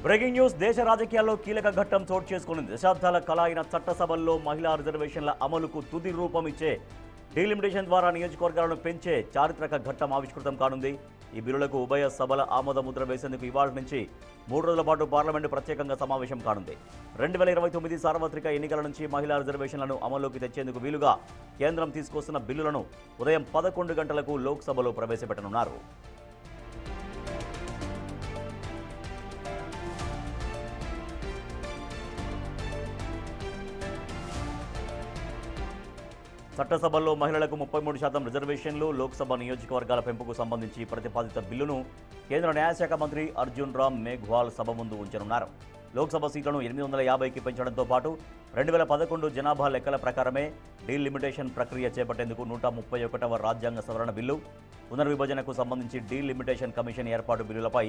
Breaking news. దేశ రాజకీయాల్లో కీలక ఘట్టం చోటు చేసుకున్నది. దశాబ్దాల కళ అయిన చట్టసభల్లో మహిళా రిజర్వేషన్ల అమలుకు తుది రూపం ఇచ్చే డీలిమిటేషన్ ద్వారా నియోజకవర్గాలను పెంచే చారిత్రక ఘట్టం ఆవిష్కృతం కానుంది. ఈ బిల్లులకు ఉభయ సభల ఆమోద ముద్ర వేసేందుకు ఇవాళ నుంచి 3 రోజుల పాటు పార్లమెంటు ప్రత్యేకంగా సమావేశం కానుంది. 2029 సార్వత్రిక ఎన్నికల నుంచి మహిళా రిజర్వేషన్లను అమల్లోకి తెచ్చేందుకు వీలుగా కేంద్రం తీసుకొస్తున్న బిల్లులను ఉదయం 11 గంటలకు లోక్సభలో ప్రవేశపెట్టనున్నారు. చట్టసభల్లో మహిళలకు 33% రిజర్వేషన్లు, లోక్సభ నియోజకవర్గాల పెంపుకు సంబంధించి ప్రతిపాదిత బిల్లును కేంద్ర న్యాయశాఖ మంత్రి అర్జున్ రామ్ మేఘ్వాల్ సభ ముందు ఉంచనున్నారు. లోక్సభ సీట్లను 850కి పెంచడంతో పాటు 2011 జనాభా లెక్కల ప్రకారమే డీలిమిటేషన్ ప్రక్రియ చేపట్టేందుకు 131వ రాజ్యాంగ సవరణ బిల్లు, పునర్విభజనకు సంబంధించి డీలిమిటేషన్ కమిషన్ ఏర్పాటు బిల్లులపై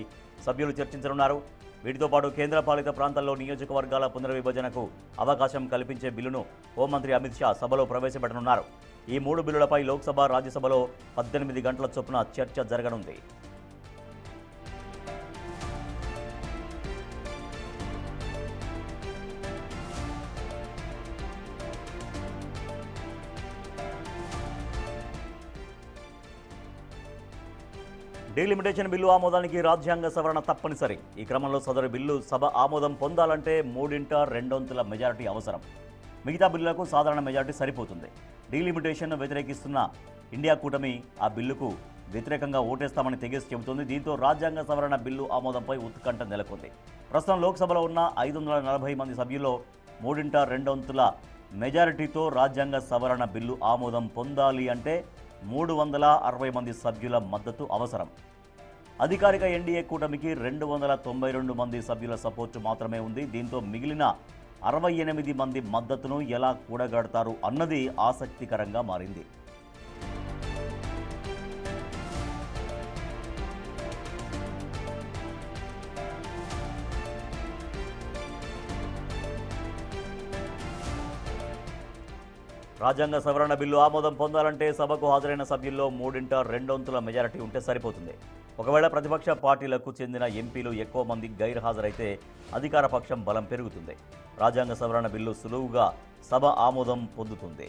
సభ్యులు చర్చించనున్నారు. వీటితో పాటు కేంద్రపాలిత ప్రాంతాల్లో నియోజకవర్గాల పునర్విభజనకు అవకాశం కల్పించే బిల్లును హోంమంత్రి అమిత్ షా సభలో ప్రవేశపెట్టనున్నారు. ఈ 3 బిల్లులపై లోక్సభ, రాజ్యసభలో 18 గంటల చొప్పున చర్చ జరగనుంది. డీలిమిటేషన్ బిల్లు ఆమోదానికి రాజ్యాంగ సవరణ తప్పనిసరి. ఈ క్రమంలో సదరు బిల్లు సభ ఆమోదం పొందాలంటే 3/2 మెజారిటీ అవసరం. మిగతా బిల్లులకు సాధారణ మెజారిటీ సరిపోతుంది. డీలిమిటేషన్ను వ్యతిరేకిస్తున్న ఇండియా కూటమి ఆ బిల్లుకు వ్యతిరేకంగా ఓటేస్తామని తెగేసి చెబుతోంది. దీంతో రాజ్యాంగ సవరణ బిల్లు ఆమోదంపై ఉత్కంఠ నెలకొంది. ప్రస్తుతం లోక్సభలో ఉన్న 540 మంది సభ్యుల్లో 3/2 మెజారిటీతో రాజ్యాంగ సవరణ బిల్లు ఆమోదం పొందాలి అంటే 360 మంది సభ్యుల మద్దతు అవసరం. అధికారిక ఎన్డీఏ కూటమికి 292 మంది సభ్యుల సపోర్టు మాత్రమే ఉంది. దీంతో మిగిలిన 68 మంది మద్దతును ఎలా కూడగడతారు అన్నది ఆసక్తికరంగా మారింది. రాజ్యాంగ సవరణ బిల్లు ఆమోదం పొందాలంటే సభకు హాజరైన సభ్యుల్లో 3/2 మెజారిటీ ఉంటే సరిపోతుంది. ఒకవేళ ప్రతిపక్ష పార్టీలకు చెందిన ఎంపీలు ఎక్కువ మంది గైర్హాజరైతే అధికార పక్షం బలం పెరుగుతుంది. రాజ్యాంగ సవరణ బిల్లు సులువుగా సభ ఆమోదం పొందుతుంది.